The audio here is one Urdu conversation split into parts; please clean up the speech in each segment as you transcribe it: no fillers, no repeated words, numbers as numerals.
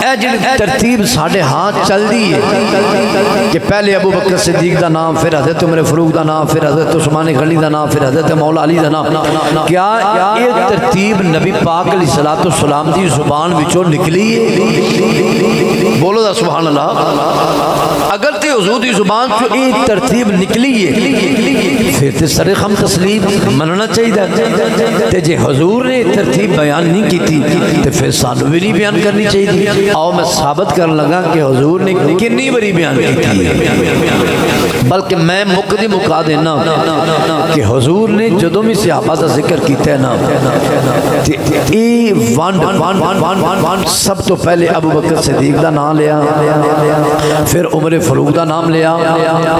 اے جڑی ترتیب ساڈے ہاتھ چل دی ہے کہ پہلے ابو بکر صدیق دا نام، پھر حضرت عمر فاروق دا نام، پھر حضرت عثمان غنی دا نام، پھر حضرت مولا علی دا نام، کیا یہ ترتیب نبی پاک علیہ الصلوۃ والسلام دی زبان وچوں نکلی ہے؟ بولو دا سبحان اللہ۔ اگر تے حضور دی زبان چوں یہ ترتیب نکلی ہے پھر تے سر خم تسلیم مننا چاہیے، تے جے حضور نے ترتیب بیان نہیں کیتی تے پھر سانو بھی نہیں بیان کرنی چاہیے۔ آؤ میں ثابت کرنے لگا کہ حضور نے کنی بری بیان کی ہے، بلکہ میں مقدی مکا دینا کہ حضور نے جدوں بھی صحابہ دا ذکر کیتا ہے نا سب تو پہلے ابو بکر صدیق دا نام لیا، پھر عمر فاروق دا نام لیا،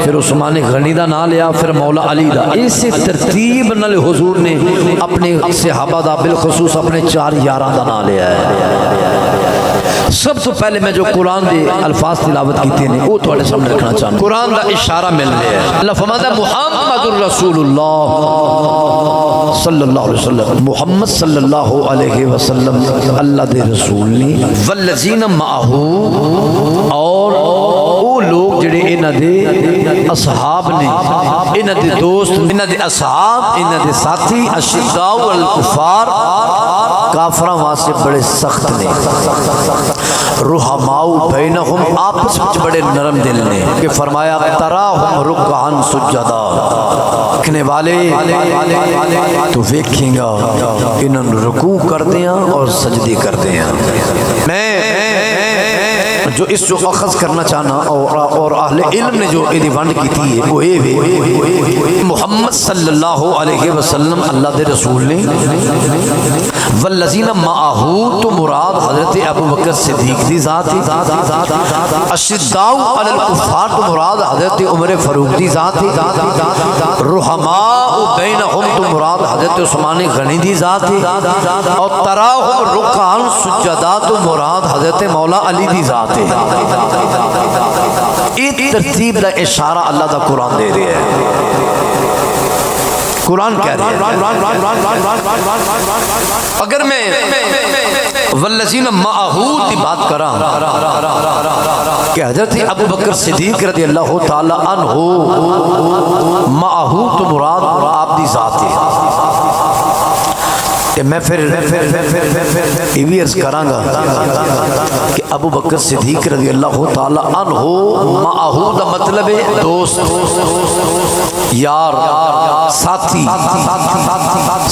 پھر عثمان غنی دا نام لیا، پھر مولا علی دا۔ اسی ترتیب نال حضور نے اپنے صحابہ دا بالخصوص اپنے 4 یاراں دا نام لیا ہے۔ سب سے پہلے میں جو قرآن دے الفاظ تلاوت کیتے ہیں وہ تھوڑے سامنے رکھنا چاہتا ہوں۔ قرآن دا اشارہ مل رہا ہے، اللہ فرماتا ہے محمد الرسول اللہ صلی اللہ علیہ وسلم، محمد صلی اللہ علیہ وسلم اللہ دے رسول نے، والذین معہ، اور وہ لوگ جڑے انہاں دے اصحاب نے، انہاں دے دوست، انہاں دے اصحاب، انہاں دے ساتھی، اشداء الکفار، کافراں واسطے بڑے سخت نے، رحماء بینہم، آپس وچ بڑے نرم دل نے، کہ فرمایا تراہم رکعاً سجدا، دیکھنے والے تو دیکھیں گا انہوں رکوع کرتے ہیں اور سجدے کرتے ہیں۔ میں جو اس جو اخذ کرنا چاہنا اور اہل علم نے جو ایدی ونڈ کی تھی وہ یہ محمد صلی اللہ علیہ وسلم اللہ دے رسول نے، والذین معہو تو مراد حضرت ابو بکر صدیق دی ذات تھی، اشداء علی الکفار تو مراد حضرت عمر فاروق دی ذات تھی، رحماء بینہم تو مراد حضرت عثمان غنی دی ذات تھی، اور تراہم رکعاً سجدا تو مراد حضرت مولا علی دی ذات تھی۔ ایک ترتیب دا اشارہ اللہ دا قرآن دے رہے ہیں۔ قرآن کہہ رہے ہیں اگر میں والذین معہو دی بات کراں کہ حضرت ابو بکر صدیق رضی اللہ تعالی عنہ معہو تو مراد آپ دی ذات ہے، کہ میں پھر یہ بھی عرض کراں گا کہ ابو بکر صدیق رضی اللہ تعالی عنہ معہو دا مطلب ہے دوست، یار، ساتھی،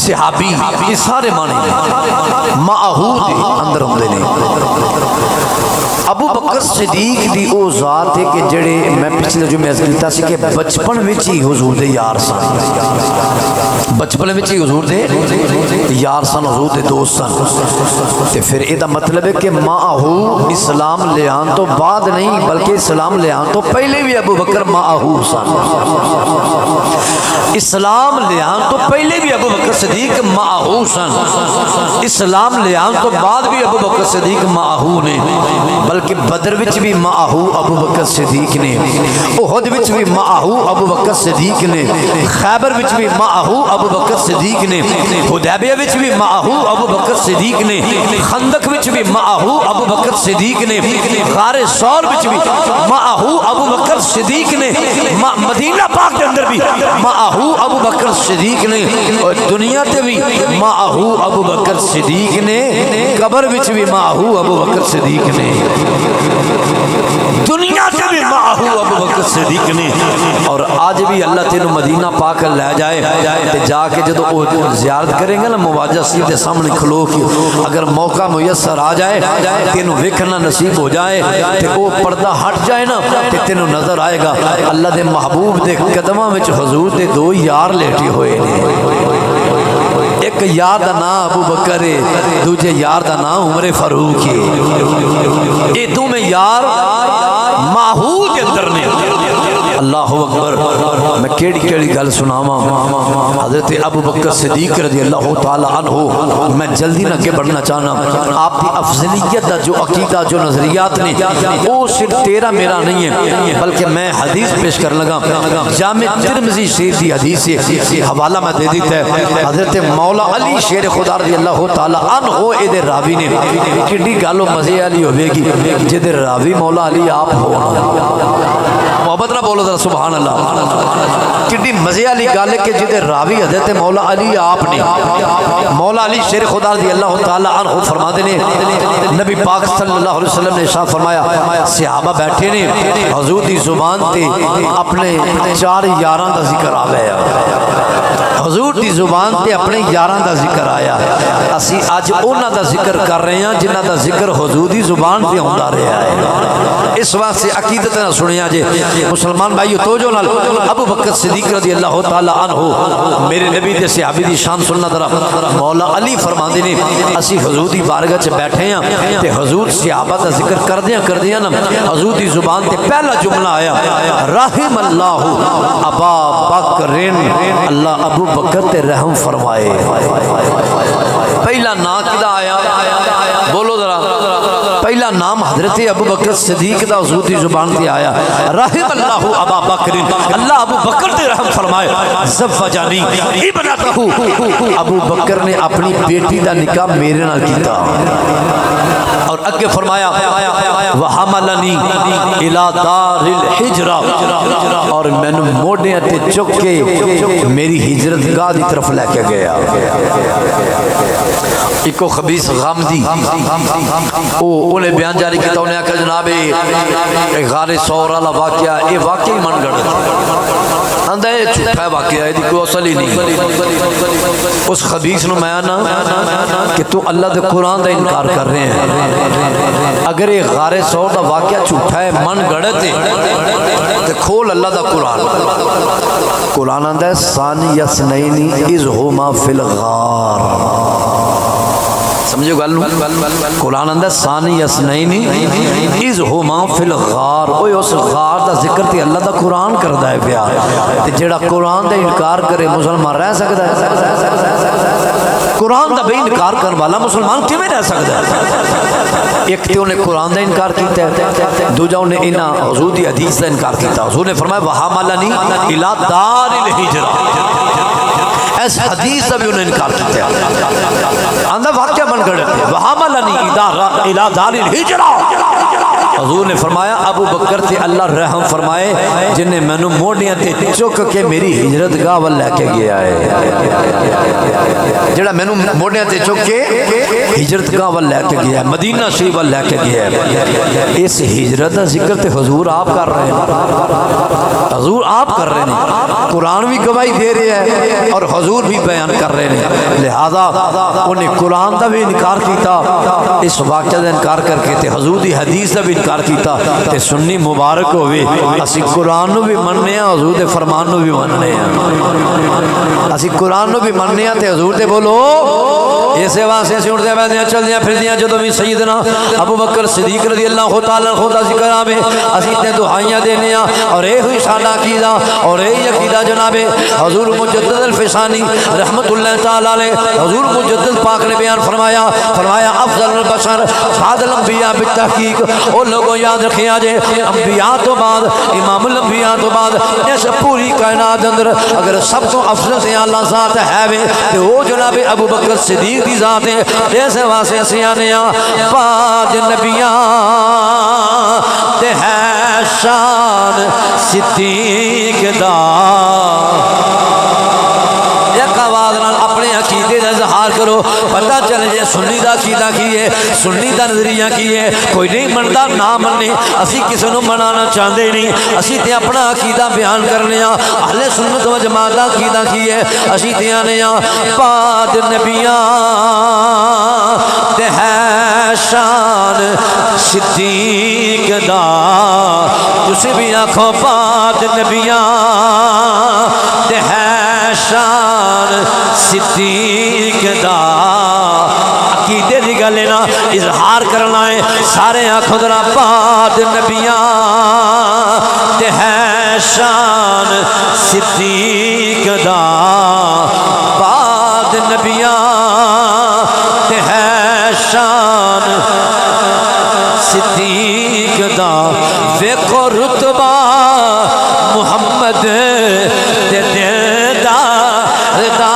صحابی، یہ سارے معنی ہیں معہو دے اندر ہوں نے۔ ابو بکر صدیق دی او ذات ہے کہ جڑے میں پچھلے جو میں کیتا سی کہ بچپن وچ ہی حضور دے یار سن، بچپن وچ ہی حضور دے یار سن، حضور دے دوست سن، تے پھر یہ دا مطلب ہے کہ معہو اسلام لے آن تو بعد نہیں بلکہ اسلام لے آن تو پہلے بھی ابو بکر معہو سن، اسلام لے آن تو پہلے بھی ابو بکر صدیق معہو سن، اسلام لے آن تو بعد بھی ابو بکر صدیق معہو نے، بلکہ بدر وچ بھی معہو ابو بکر صدیق نے، احد وچ بھی معہو ابو بکر صدیق نے، خیبر وچ بھی معہو ابو بکر صدیق نے، حدیبیہ وچ بھی معہو ابو بکر صدیق نے، خندق وچ بھی معہو ابو بکر صدیق نے، غار ثور وچ بھی معہو ابو بکر صدیق نے، مدینہ پاک کے اندر بھی معہو ابو بکر صدیق نے، اور دنیا تے بھی معہو ابو بکر صدیق نے، قبر وچ بھی معہو ابو بکر صدیق نے، دنیا تے بھی معہو ابو بکر صدیق نے۔ اور آج بھی اللہ تینو مدینہ پاک لے جائے تے جا کے جدو وہ زیارت کریں گے نا مواجہ سید دے سامنے کھلو کے، اگر موقع میسر آ جائے تینو ویکھنا نصیب ہو جائے تے وہ پردہ ہٹ جائے نا تے تینو نظر آئے گا اللہ دے محبوب دے قدماں وچ حضور دے 2 یار لیٹے ہوئے نے، ایک یار دا نام ابو بکر ہے، دوجے یار دا نام عمر فاروق ہے، یہ دونوں یار معہو کے اندر نے۔ اللہ اللہ اکبر میں کیڑی کیڑی گل سناواں حضرت ابو بکر صدیق رضی اللہ تعالی عنہ میں جلدی نہ کے بڑھنا چاہنا آپ کی افضلیت دا جو عقیدہ جو نظریات نے وہ صرف تیرا میرا نہیں ہے بلکہ میں حدیث پیش کر لگا جامع ترمذی شریف کی حدیث سے حوالہ میں دے دیتا ہے حضرت مولا علی شیر خدا رضی اللہ تعالی عنہ اے دے راوی نے کڈی گل مزے والی ہوے گی جے دے راوی مولا علی آپ ہو محبت نہ بولو ذرا سبحان اللہ کڈی مزے والی گل ہے کہ جے دے راوی حضرت مولا علی آپ نے مولا علی شیر خدا رضی اللہ تعالی عنہ فرماتے نے نبی پاک صلی اللہ علیہ وسلم نے ارشاد فرمایا صحابہ بیٹھے نے حضور دی زبان تے اپنے چار یاراں دا ذکر آ گیا حضور دی زبان تے اپنے یاراں دا ذکر آیا اسی اج انہاں دا ذکر کر رہے ہیں جنہاں دا ذکر حضور دی زبان تے ہوندا رہا ہے اس واسطے عقیدت نہ سنیا جے مسلمان بھائیو توجہ نال ابو بکر صدیق رضی اللہ تعالی عنہ میرے نبی دے صحابی دی شان سننا ذرا مولا علی فرماندے نے اسی حضور دی بارگاہ وچ بیٹھے ہیں تے حضور صحابہ دا ذکر کردیاں نا حضور دی زبان تے پہلا جملہ آیا رحم اللہ ابا بکر اللہ ابو بکر تے رحم فرمائے پہلا نام کدا آیا بولو ذرا پہلا نام حضرت ابو بکر صدیق دا حضور دی زبان تے آیا رحم اللہ ابا بکر اللہ ابو بکر تے رحم فرمائے زوجانی ابنتہ ابو بکر نے اپنی بیٹی دا نکاح میرے نال کیتا اور اگے فرمایا وحملنی الی دار الحجرہ اور میں نے موڈیاں تے چک کے میری ہجرت گاہ دی طرف لے کے گیا ایک خبیث غم دی انہیں بیان جاری کیتا انہیں کہا جناب غار سور والا واقعہ یہ واقعی من گڑ اندہ یہ چھوٹا ہے واقعہ ہے کوئی اصل ہی نہیں اس خبیث نے میں آنا کہ تو اللہ دے قرآن دا انکار کر رہے ہیں اگر یہ غار سور دا واقعہ چھوٹا ہے من گڑتے تو کھول اللہ دا قرآن قرآن اندہ ہے ثانی یسنینی اذ ہما فی الغار سمجھو گل قرآن اندر ثانی یسنینی اذ ہما فی الغار اوہ اس غار دا ذکر تے اللہ دا قرآن کردہ ہے پیا تے جیڑا قرآن دا انکار کرے مسلمان رہ سکتا ہے قرآن دا بے انکار کرنے والا مسلمان کیوں رہ سکتا ہے ایک تے انہیں قرآن دا انکار کیتا ہے دوجہ انہیں انہا حضور دی حدیث دا انکار کیتا حضور نے فرمایا وحملنی الی دار الحجرہ اس حدیث سے بھی انہیں انکار کیتا ہے اندھا واقعہ من گڑتے وحملنی الی دار الحجرہ حضور نے فرمایا ابو بکر تے اللہ رحم فرمائے جنہیں میں نے موڑیاں تے چک کے میری ہجرت گاہ وال لے کے گیا ہے جڑا میں نے موڑیاں تے چک کے ہجرت گاہ وال لے کے گیا ہے مدینہ شریف وال لے کے گیا ہے اس ہجرت کا ذکر تے حضور آپ کر رہے ہیں حضور آپ کر رہے ہیں قرآن بھی گواہی دے رہے ہیں اور حضور بھی بیان کر رہے ہیں لہذا انہیں قرآن دا بھی انکار کیتا اس واقعہ دا انکار کر کے تے حضور دی حدیث دا بھی انکار کیتا تے سنی مبارک ہوئے اسی قرآن نو بھی مننے ہیں حضور دے فرمان نو بھی مننے ہیں اسی قرآن نو بھی مننے ہیں تے حضور دے بولو ایسے واسے سے اٹھتے بیٹھتے چل دیا پھر دیا جدو بھی سیدنا ابو بکر صدیق رضی اللہ تعالیٰ خدا ذکر آمیں اسی تے دعائیاں دینے اور اے ہوئی شانہ عقیدہ اور اے عقیدہ جناب حضور مجدد الفسانی رحمت اللہ تعالیٰ علیہ حضور مجدد پاک نے بیان فرمایا افضل البشر بعد الانبیاء بالتحقیق اور لوگوں یاد رکھیں آجے انبیاء تو بعد امام الانبیاء تو بعد اس پوری کائنات اندر اگر سب تو افضل سے اللہ ذات ہے تو وہ جناب ابو بکر صدیق دی ذات ہے جیسے واسے سیانیاں بعد نبیاں تے ہے شان صدیق دا ایک آواز نال اپنے عقیدے دا اظہار کرو پتہ چل جائے سنی دا عقیدہ کی ہے سنی دا نظریہ کی ہے کوئی نہیں منتا نہ مننے اسی کسی نو منانا چاہتے نہیں اسی تے اپنا عقیدہ بیان کرنے اہل سنت و جماعت دا عقیدہ کی ہے اسی تے آنے بعد نبیاں تے ہے شان صدیق دا تسی بھی آنکھوں بعد نبیاں تے ہے شان صدیق دا عقیدے دی گل نا اظہار کرنا ہے سارے آنکھوں ذرا بعد نبیاں تے ہے شان صدیق دا بعد نبیاں تے ہے شان صدیق دا ویکھو رتبہ محمد دے دیدار دا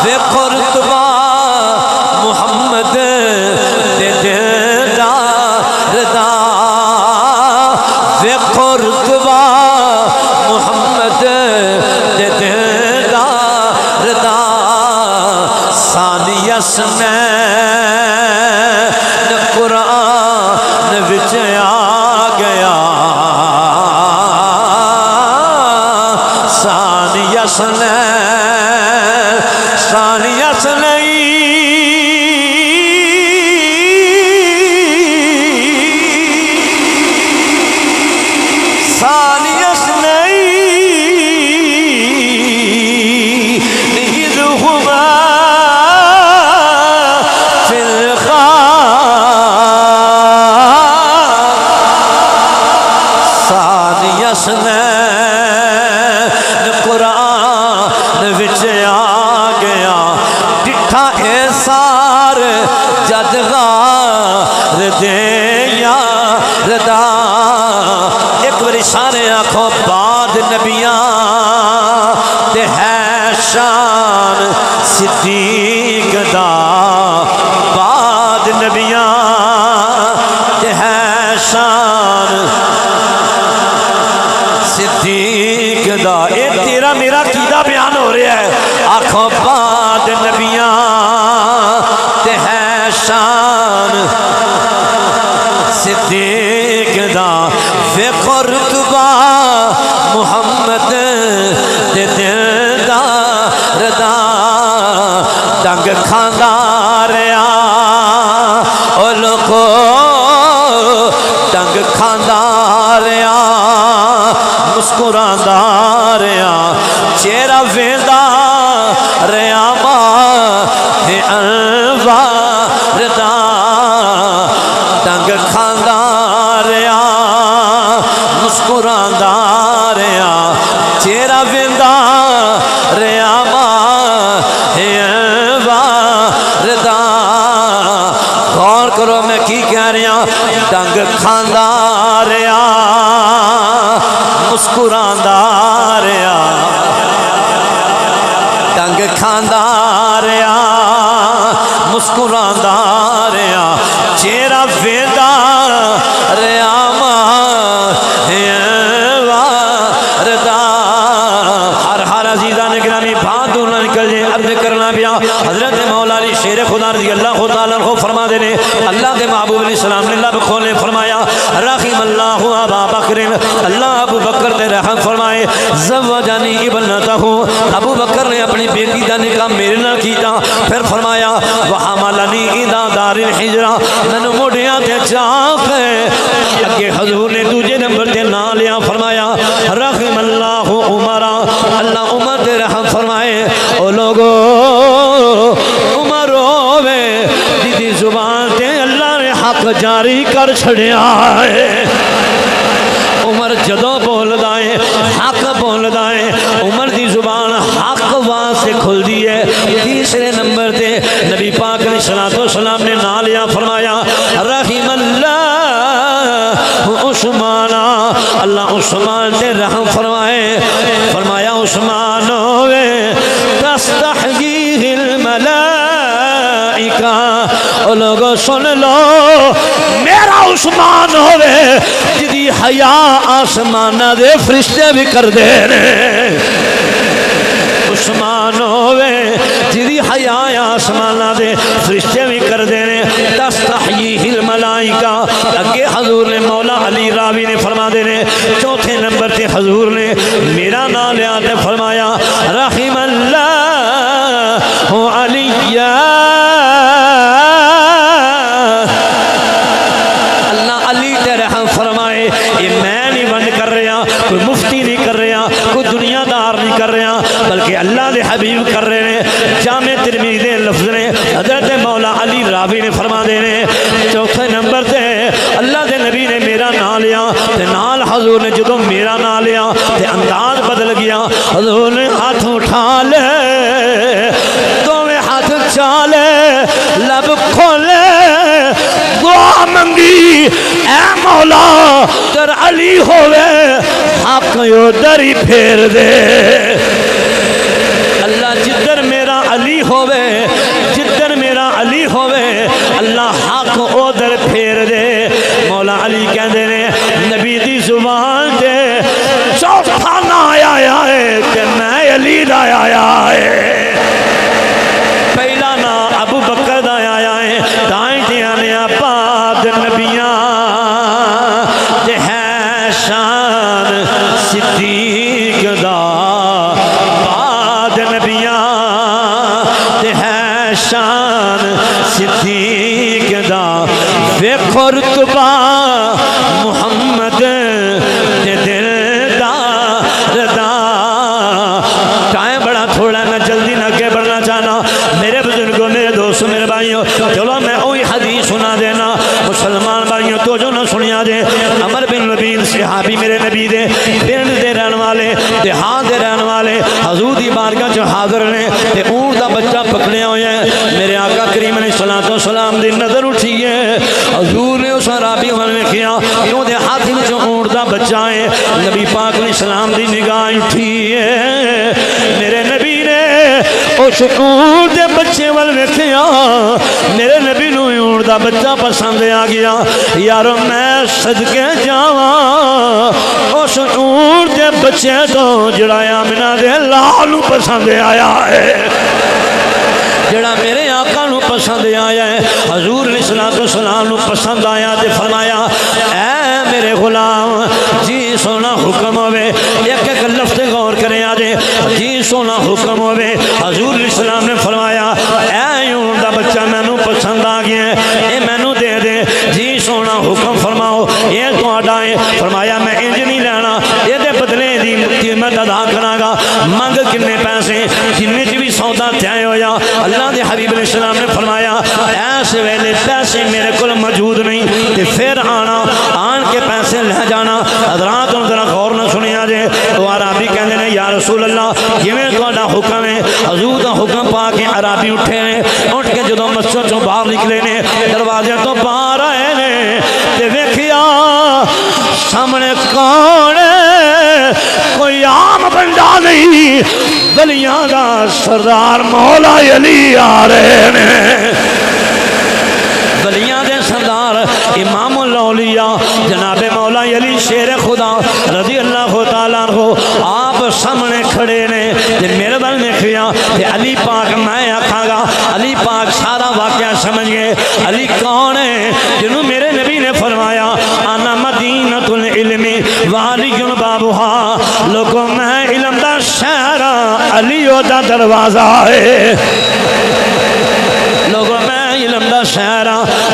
ویکھو رتبہ محمد دے دیدار دا ویکھو رتبہ محمد دے دیدار دا ثانی اسمین قرآن وچ آ گیا ثانی اسمین قرآن وچ آ گیا ڈٹھا اے سار جد غار دے یار دا ایک باری سارے آنکھوں بعد نبیاں تے ہے شان صدیق دا بعد نبیاں تے ہے شان صدیق دا اے تیرا میرا عقیدہ بیان ہو رہا ہے آنکھوں بعد نبیاں تے ہے شان صدیق دا ویکھو رتبہ محمد دے دیدار دا ڈنگ کھاندا رہیا او لوگو ڈنگ کھاندا رہیا مسکراندا رہیا چہرہ ویندا رہیا ماہ انوار دا ڈنگ کھاندا رہیا مسکراندا رہیا چہرہ ویندا رہیا ماہ انوار دا غور کرو میں کی کہہ رہا ڈنگ کھاندا رہیا مسکراندا رہیا ڈنگ کھاندا رہیا مسکراندا رہیا چہرہ ویندا رہیا ماہ انوار دا ہر عزیزان گرامی بات دونوں نکل جائے عرض کرنا پیا حضرت مولا علی شیر خدا رضی اللہ تعالیٰ عنہ فرما دینے اللہ کے محبوب علیہ السلام نے اللہ بخول نے فرمایا رحم اللہ ابا بکر اللہ ابو بکر نے رحم فرمائے زوجانی ابنتہ ابو بکر نے اپنی بیٹی کا نکاح میرے نہ کیتا پھر فرمایا وحملنی اذا دار الحجرہ میں موڑیاں تے چاک اگے حضور نے دوجے نمبر تے نہ لیا فرمایا رحم اللہ عمرہ اللہ عمر تے رحم فرمائے او لوگو عمر ہووے دی زبان تے اللہ نے حق جاری کر چھڑیا ہے عمر جدوں بولدا ہے حق بولدا ہے عمر دی زبان حق واسطے کھل دی ہے تیسرے نمبر تے نبی پاک علیہ الصلوۃ والسلام نے نام لیا فرمایا رحم اللہ عثمان اللہ عثمان تے رحم فرمائے فرمایا عثمان ہوئے تستحییہ الملائکہ او لوگو سن لو میرا عثمان ہوئے جدی حیا آسمانہ دے فرشتے بھی کر دے عثمان ہوئے جدی حیا آسمانہ دے فرشتے بھی کر دے تستحییہ الملائکہ اگے حضور نے مولا علی راوی نے فرما دے چوتھے نمبر تے حضور نے میرا نام لیا تے فرمایا رحم اللہ علیہ اللہ علی تے رحم فرمائے یہ میں نہیں بند کر رہا کوئی مفتی نہیں کر رہا کوئی دنیا دار نہیں کر رہا بلکہ اللہ دے حبیب کر رہے ہیں جامع ترمذی دے لفظ نے لیا تے نال حضور نے جدو میرا نام لیا تے انداز بدل گیا حضور نے ہاتھ اٹھا لے دوویں ہاتھ چالے لب کھولے دعا منگی اے مولا در علی ہوئے حق یو دری پھیر دے اللہ جدر میرا علی ہوئے جدر میرا علی ہوئے اللہ حق او در پھیر دے مولا علی کہندے نے نبی دی زبان دے چوتھا نہ آیا ہے کہ میں علی دا آیا ہے پہلا نا ابو بکر دا آیا ہے دائیں دیانے بعد نبیاں تے ہے شان صدیق دا بعد نبیاں تے ہے شان صدیق دا ویکھو رتبہ محمد دے دل دا ردا ٹائم بڑا تھوڑا میں جلدی نہ کے بڑھنا چاہنا میرے بزرگوں میرے دوستوں میرے بھائیوں چلو میں وہی حدیث سنا دینا مسلمان بھائیوں تو جو نہ سنیا دے عمر بن لبید صحابی میرے نبی دے پنڈ دے رہن والے دیہات دے رہن والے حضور دی بارگاہ جو حاضر نے تے اونٹ دا بچہ پکڑے ہوئے ہیں میرے آقا کریم علیہ السلام دی نظر اٹھی ہے حضور نے اس عرابی والے کیا انہوں دے ہاتھ میں جو اونٹ دا بچہ ہے نبی پاک علیہ السلام دی نگاہ اٹھی ہے میرے نبی نے اس اونٹ دے بچے والے کیا میرے نبی نو اونٹ دا بچہ پسند آ گیا یارو میں صدقے جاواں اس اونٹ دے بچے تو جڑا آمنہ دے لالو پسند آیا ہے جڑا میرے آقا نو پسند آیا ہے حضور علیہ السلام نو پسند آیا تے فرمایا اے میرے غلام جی سونا حکم ہوئے ایک ایک لفظ غور کریں آجے جی سونا حکم ہوئے حضور علیہ السلام نے فرمایا اے اونٹ دا بچہ میں نو پسند آ گیا ہے اے میں نو دے دے جی سونا حکم فرماؤ یہ تو آڈائیں فرمایا میں انج نہیں لینا یہ دے بدلے دی قیمت ادا کراگا منگ کنے پیسے کنے چی بھی سودا تھائے ہو یا اللہ دے حبیب علیہ السلام نے فرمایا ایسے ویلے پیسے میرے کل موجود نہیں تے پھر آن کے پیسے لے جانا حضرات ان ذرا غور نہ سنیا جے تو عرابی کہنے نے یا رسول اللہ جویں تہاڈا حکم ہے حضور دا حکم پا کے عرابی اٹھے نے اٹھ کے جدوں مسجد چوں باہر نکلے نے دروازے تو باہر آئے نے تے ویکھیا سامنے کون کوئی عام بندہ نہیں ولیاں دا سردار مولا علی آ رہے ہیں ولیاں دے سردار امام الاولیاء جناب مولا علی شیر خدا رضی اللہ تعالیٰ عنہ آپ سامنے کھڑے نے تے میرے بل نے کھیا تے علی پاک میں آکھاں گا علی پاک سارا واقعہ سمجھ گئے علی کون ہے جنہوں میرے نبی نے فرمایا انا مدینۃ العلم وعلی بابھا لوگوں میں علم دا شہر علی دا دروازہ ہے لوگوں میں علم دا شہر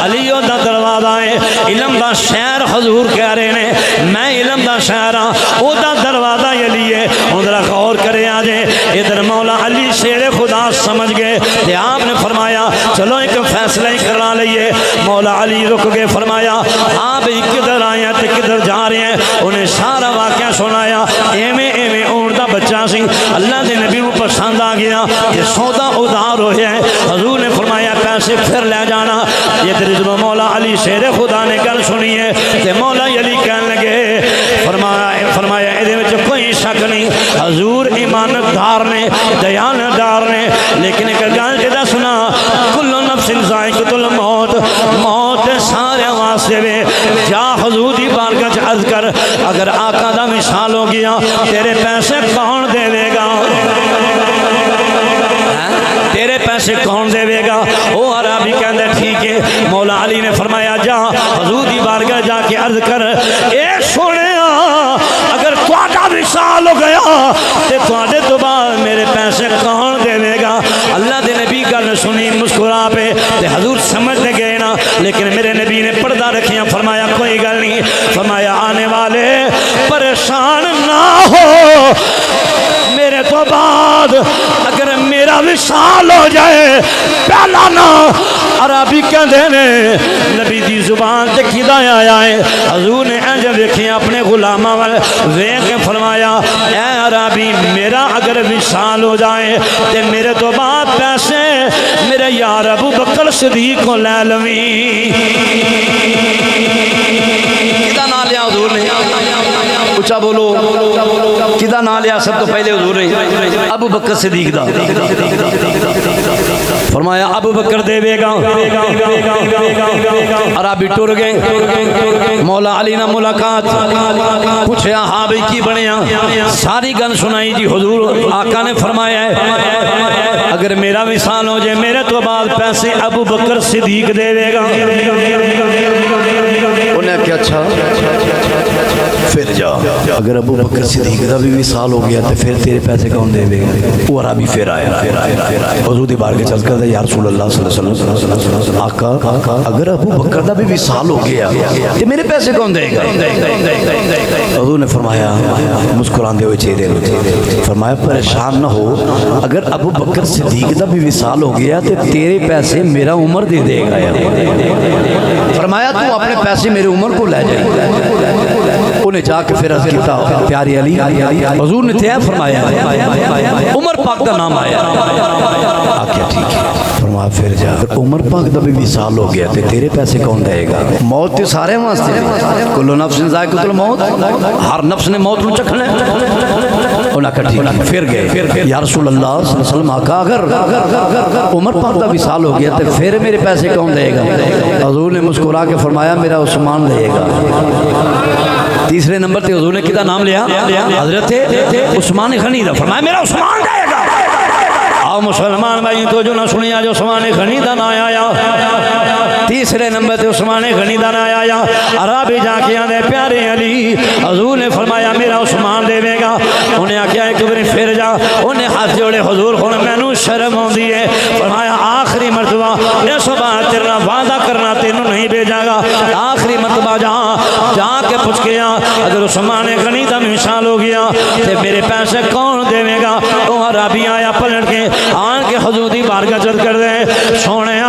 علی دا دروازہ ہے علم دا شہر حضور کہہ رہے ہیں میں علم دا شہر او دا دروازہ علی ہے ذرا غور کرے آجے ادھر مولا علی شیر خدا سمجھ گئے کہ آپ نے فرمایا چلو ایک فیصلہ ہی کرنا لئیے مولا علی رک گئے فرمایا آپ کدھر آئے ہیں تے کدھر جا رہے ہیں انہیں سارا واقعہ سنایا ایویں اونٹ دا بچہ سی اللہ دے نبی کو پسند آ گیا یہ سودا ادھار ہویا ہے حضور نے فرمایا پیسے پھر لے جانا یہ تیرے جب مولا علی شیر خدا نے گل سنی ہے کہ مولا علی کہنے لگے فرمایا ادھے وچ کوئی شک نہیں حضور ایمانت دار نے دیانت دار نے لیکن ایک گل جدا سنا کل نفس ذائقۃ الموت موت سارے واسطے وے جا حضور دی بارگاہ چ عرض کر اگر آقا دا مثال ہو گیا تیرے پیسے کون دے گا تیرے پیسے کون دے گا وہ عربی کہندے ٹھیک ہے مولا علی نے فرمایا جا حضور دی بارگاہ جا کے عرض کر اے سنیا اگر تہاڈا وصال ہو گیا تے تہاڈے تو بعد میرے پیسے کون دے گا اللہ دے نبی گل سنی مسکرا پہ تے حضور سمجھنے گئے نا لیکن میرے نبی نے پردہ رکھیا فرمایا کوئی گل نہیں فرمایا آنے والے پریشان نہ ہو میرے تو بعد اگر میرا وصال ہو جائے پہلا نا عربی کہندے نے نبی دی زبان تے کدا آیا ہے حضور نے انج اپنے غلاماں وال ویکھ کے فرمایا اے عربی میرا اگر وصال ہو جائے تے میرے تو بعد پیسے میرے یار ابو بکر صدیق کو لے لویں کدا نام لیا حضور نے اچھا بولو کدا نام لیا سب تو پہلے حضور نے ابو بکر صدیق دا فرمایا ابو بکر دے بے گا عربی ٹر گئے مولا علی نہ ملاقات پوچھیا ہاں بھئی کی بنیا ساری گل سنائی جی حضور آقا نے فرمایا ہے اگر میرا وصال ہو جائے میرے تو بعد پیسے ابو بکر صدیق دے دے گا انہیں کیا اچھا پھر جا اگر ابو بکر صدیق دا بھی وصال ہو گیا تو پھر تیرے پیسے کون دے گا وہ عربی پھر آیا حضور دی بار کے چل کر یا رسول اللہ صلی اللہ علیہ وسلم آقا اگر ابو بکر دا بھی وصال ہو گیا تو میرے پیسے کون دے گا حضور نے فرمایا مسکراندے ہوئے چہرے فرمایا پریشان نہ ہو اگر ابو بکر صدیق دا بھی وصال ہو گیا تو تیرے پیسے میرا عمر دے دے گا فرمایا تو اپنے پیسے میرے عمر کو لے جائے انہیں جا کے پھر عرض کیتا پیاری علی حضور نے تیہ فرمایا عمر پاک دا نام آیا آکیا ٹھیک ہے فرمایا پھر جا عمر پاک دا بھی وصال ہو گیا تے تیرے پیسے کون دے گا موت تے سارے واسطے کلو نفس ذائقۃ الموت ہر نفس نے موت نو چکھنا انہاں کہا ٹھیک ہے پھر گئے یا رسول اللہ صلی اللہ علیہ وسلم آقا اگر عمر پاک دا وصال ہو گیا تے پھر میرے پیسے کون دے گا حضور نے مسکرا کے فرمایا میرا عثمان دے گا تیسرے نمبر تے حضور نے کدا نام لیا حضرت عثمان غنی دا فرمایا میرا عثمان دے گا آؤ مسلمان بھائی تو جو نہ سنی آج عثمان غنی دا نام آیا تیسرے نمبر تے عثمان غنی دا نام آیا عربی جا کے آدھے پیارے علی حضور نے فرمایا میرا عثمان دے گا انہیں آکیا ایک بری پھر جا انہیں ہاتھ جوڑے حضور خون میں نو شرم ہوں دیئے فرمایا آخری مرتبہ اس بات تیرنا وعدہ کرنا تینوں نہیں بھیجا گا آخری مرتبہ جا کے پوچھ گیا اگر عثمان غنی دا مثال ہو گیا تے میرے پیسے کون دے گا وہ عربی آیا پلٹ کے آن کے حضور دی بارگاہ چل کر دے سونے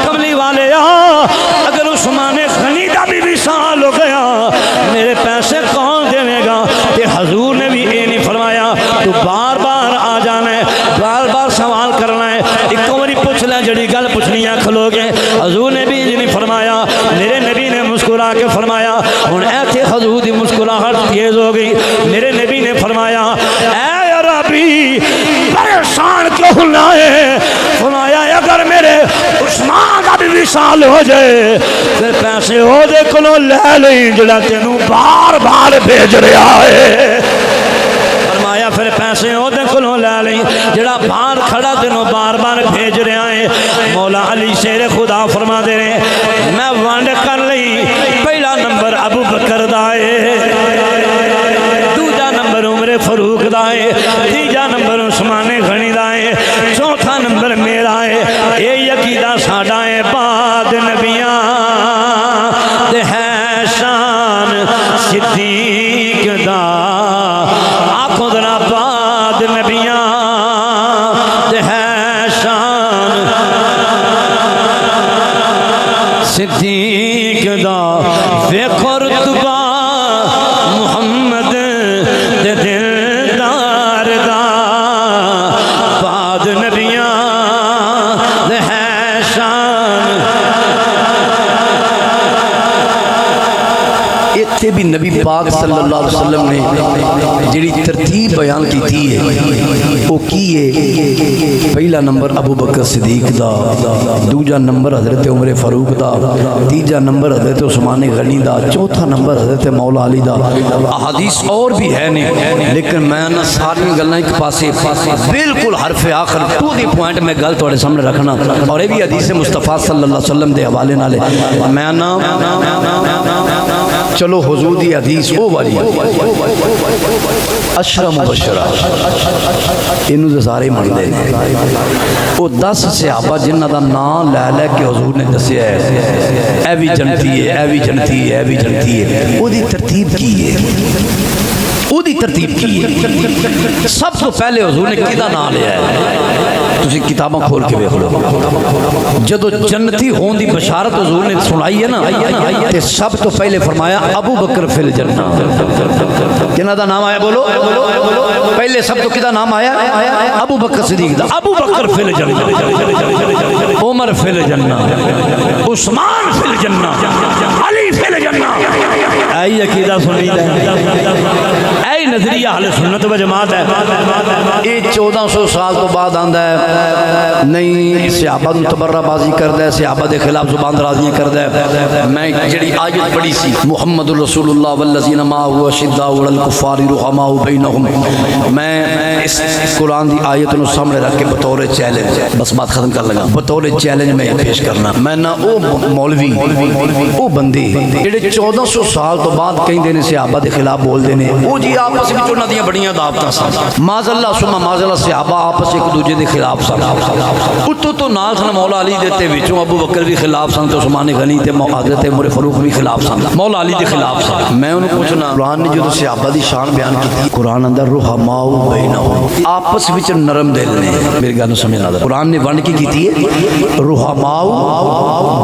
کملی والے اگر عثمان غنی دا بھی وصال ہو گیا میرے پیسے کون دے گا تے حضور نے بھی یہ نہیں فرمایا تو بار بار آ جانا ہے بار بار سوال کرنا ہے ایک باری پوچھ لیں جڑی گل پوچھنی ہے کھلو گے حضور نے بھی یہ نہیں فرمایا میرے نبی نے مسکرا کے فرمایا ہن ایتھے حضور دی مسکراہٹ تیز ہو گئی میرے نبی نے فرمایا اے عربی پریشان کیوں نہ ہے فرمایا اگر میرے عثمان کا بھی وصال ہو جائے پھر پیسے ہو دے کلو لے لیں جڑا تینوں بار بار بھیج رہا ہے فرمایا پھر پیسے ہو دے کلو لے لیں جڑا باہر کھڑا تینوں بار بار بھیج رہا ہے مولا علی شیر خدا فرما دے رہے میں وانڈ کر لئی پہلا نمبر ابو بکر دائے دوجا نمبر عمر فاروق دائے تیجا نمبر عثمان غنی دائے چوتھا نمبر میرا ہے یہ عقیدہ ساڈا ہے بعد نبیاں دے ہے شان صدیق دا آنکھوں ذرا بعد نبیاں دے ہے شان صدیق دا ویکھو رتبہ محمد دے دلدار دا بعد نبیاں دے ہے شان اتھے بھی نبی پاک صلی اللہ علیہ وسلم نے جڑی ترتیب بیان کی تھی ہے وہ کی ہے پہلا نمبر ابو بکر صدیق دا دوجا نمبر حضرت عمر فاروق دا تیجا نمبر حضرت عثمان غنی دا چوتھا نمبر حضرت مولا علی دا احادیث اور بھی ہے نہیں لیکن میں نہ ساری گلیں ایک پاسے بالکل حرف آخر ٹو دی پوائنٹ میں گل تھوڑے سامنے رکھنا اور یہ بھی حدیث مصطفیٰ صلی اللہ علیہ وسلم دے حوالے نالے میں نہ چلو حضور دی حدیث او والی اشرا مبشرہ انہوں سے سارے من دے وہ 10 صحابہ جنہ دا نام لے لے کے حضور نے دسیا ہے اے بھی جنتی ہے اے بھی جنتی ہے اے بھی جنتی ہے وہ دی ترتیب کی ہے وہ دی ترتیب کی ہے سب تو پہلے حضور نے کدا نام لیا ہے تسی کتاباں کھول کے دیکھ لو جدو جنتی ہون دی بشارت حضور نے سنائی ہے نا تے سب تو پہلے فرمایا ابو بکر فی الجنہ کنہ دا نام آیا بولو پہلے سب تو کدا نام آیا ابو بکر صدیق دا ابو بکر فی الجنہ عمر فی الجنہ عثمان فی الجنہ علی فی الجنہ اے عقیدہ سنید ہے اے نظریہ اہل سنت و جماعت ہے یہ 1400 سال تو بعد آندا ہے نہیں صحابہ نو تبرہ بازی کردا ہے صحابہ دے خلاف زبان درازیاں کردا ہے میں جڑی آیت پڑھی سی محمد رسول اللہ والذین معه اشداء علی الکفار رحماء بینہم میں اس قرآن دی آیت نو سامنے رکھ کے بطور چیلنج بس بات ختم کر لگا بطور چیلنج میں پیش کرنا میں نہ او مولوی او بندے جڑے 1400 سال تو بعد کہیں دینے صحابہ دے خلاف بول دینے او جی آپس وچ انہاں دیاں بڑیاں دعوتاں سن معاذ اللہ ثم معاذ اللہ صحابہ آپس ایک دوجے دے خلاف سن اتو تو نال سن مولا علی دے تے وچوں ابو بکر بھی خلاف سن تے عثمان غنی تے حضرت عمر فاروق بھی خلاف سن مولا علی دے خلاف سن میں انہوں پوچھنا قرآن نے جو صحابہ دی شان بیان کی قرآن اندر رحماء بینہم آپس وچ نرم دل نے میری گل سمجھ نہ قرآن نے ونڈ کی کیتی ہے رحماء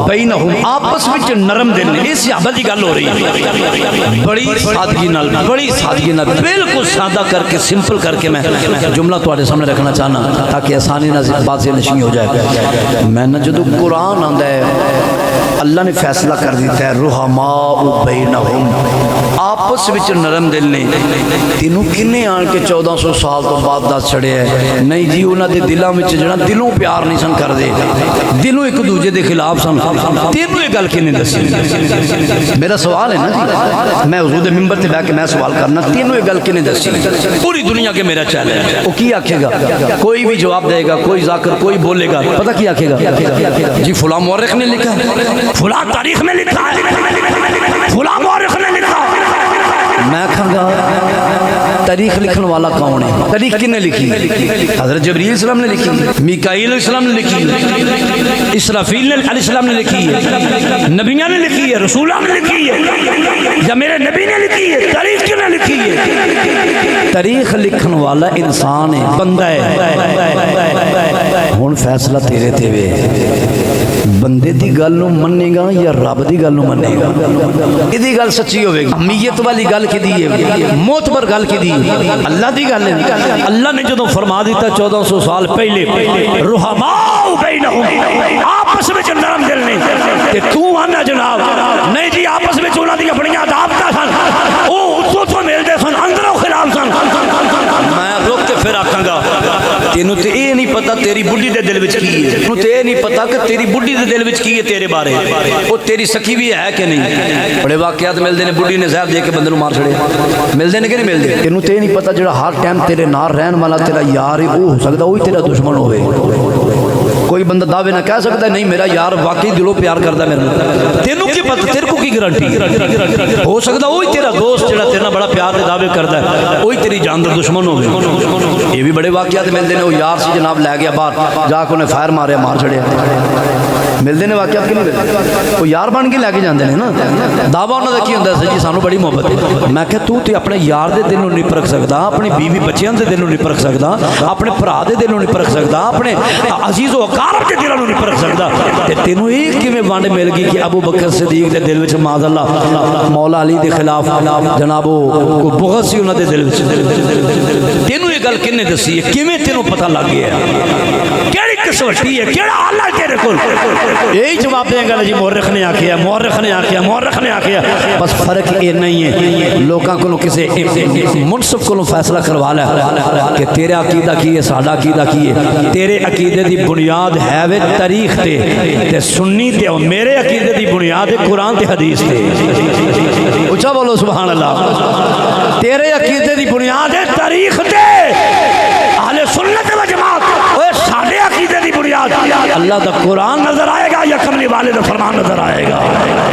بینہم آپس وچ نرم دل نے اس صحابہ دی گل ہو رہی ہے بڑی سادگی نال بالکل سادہ کر کے سمپل کر کے میں جملہ تواڈے سامنے رکھنا چاہنا تاکہ آسانی نہ بات سے نشین ہو جائے میں نہ جدو قرآن آندا ہے اللہ نے فیصلہ کر دیتا ہے رحماء بینہم آپس وچ نرم دل نے تینوں کنے آن کے 1400 سال تو بعد دس چھڑے ہے نہیں جی انہاں دے دلاں وچ جڑا دلوں پیار نہیں سن کردے دلوں ایک دوجے دے خلاف سن تینوں یہ گل کنے دسی میرا سوال ہے نا جی میں حضور دے منبر تے بیٹھ کے میں سوال کرنا تینوں یہ گل کنے دسی پوری دنیا کے میرا چیلنج ہے وہ کی آکھے گا کوئی بھی جواب دے گا کوئی ذاکر کوئی بولے گا پتہ کی آکھے گا جی فلاں مورخ نے لکھا ہے فلاں تاریخ میں لکھا ہے فلاں مورخ نے لکھا ہے میں کہاں گا تاریخ لکھن والا کون ہے تاریخ کن نے لکھی حضرت جبریل علیہ السلام نے لکھی میکائیل علیہ السلام نے لکھی اسرافیل علیہ السلام نے لکھی ہے نبیوں نے لکھی ہے رسولوں نے لکھی ہے یا میرے نبی نے لکھی ہے تاریخ کن نے لکھی ہے تاریخ لکھن والا انسان ہے بندہ ہے ہن فیصلہ تیرے تے وے بندے دی گل نو مننے گا یا رب دی گل نو مننے گا ایدی گل سچی ہوے گی امیت والی گل کی دی ہے معتبر گل کی دی ہے اللہ دی گل ہے اللہ نے جدوں فرما دیتا 1400 سال پہلے رحماء بینہم آپس وچ نرم دل نے تے تو آنا جناب نہیں جی آپس وچ انہاں دی اپنیاں عداوتاں سن او تو ملدے سن اندروں خلاف سن میں رک کے پھر آکھاں گا تینوں تے اے نہیں پتہ تیری بڈھی دے دل وچ کی ہے تینوں تے اے نہیں پتہ کہ تیری بڈھی دے دل وچ کی ہے تیرے بارے او تیری سکی بھی ہے کہ نہیں بڑے واقعات ملدے نے بڈھی نے زہر دے کے بندے نوں مار چھڑے ملدے نے کہ نہیں ملدے تینوں تے نہیں پتہ جڑا ہر ٹائم تیرے نال رہن والا تیرا یار ہے وہ ہو سکدا وہی تیرا دشمن ہوے کوئی بندہ دعوے نہ کہہ سکتا نہیں میرا یار واقعی دلوں پیار کردا میرے تینوں کی پتہ تیرے کو کی گارنٹی ہو سکدا وہی تیرا دوست جڑا تیرے نال بڑا پیار دے دعوے کردا ہے وہی تیری جان دا دشمن ہوے یہ بھی بڑے واقعات ملدے نے وہ یار سی جناب لے گیا باہر جا کے انہیں فائر ماریا مار چھڑیا ملدے نے واقعات کی نہیں ملدے وہ یار بن کے لے کے جاندے نے نا دعویٰ انہوں نے کی ہوندا ہے جی سانو بڑی محبت ہے میں کہ تو تے اپنے یار دے دل نوں نہیں پرکھ سکدا اپنی بیوی بچیاں دے دل نوں نہیں پرکھ سکدا اپنے بھرا دے دل نوں نہیں پرکھ سکدا اپنے عزیز و اقارب دے دل نوں نہیں پرکھ سکدا تے تینوں یہ کیویں وانڈ مل گئی کہ ابو بکر صدیق دے دل وچ معاذ اللہ مولا علی دے خلاف جناب کو بغض سی انہاں دے دل وچ تینوں یہ گل کنے دسی ہے کیویں تینوں پتہ لگ گیا کیڑی کسوٹی ہے کیڑا حال ہے تیرے کول یہی جواب دیں گا جی مورخ نے آکھیا مورخ نے آکھیا مورخ نے آکھیا بس فرق یہ نہیں ہے لوگاں کو کسی منصف کو فیصلہ کروا لے کہ تیرے عقیدہ کی ہے ساڈا عقیدہ کی ہے تیرے عقیدے دی بنیاد ہے وے تاریخ تے سنی تے میرے عقیدے دی بنیاد ہے قرآن تے حدیث تے اونچا بولو سبحان اللہ تیرے عقیدے دی بنیاد ہے تاریخ تے اہل سنت و جماعت اوے ساڈے عقیدے دی بنیاد اللہ دا قرآن نظر آئے گا یا کملی والے دا فرمان نظر آئے گا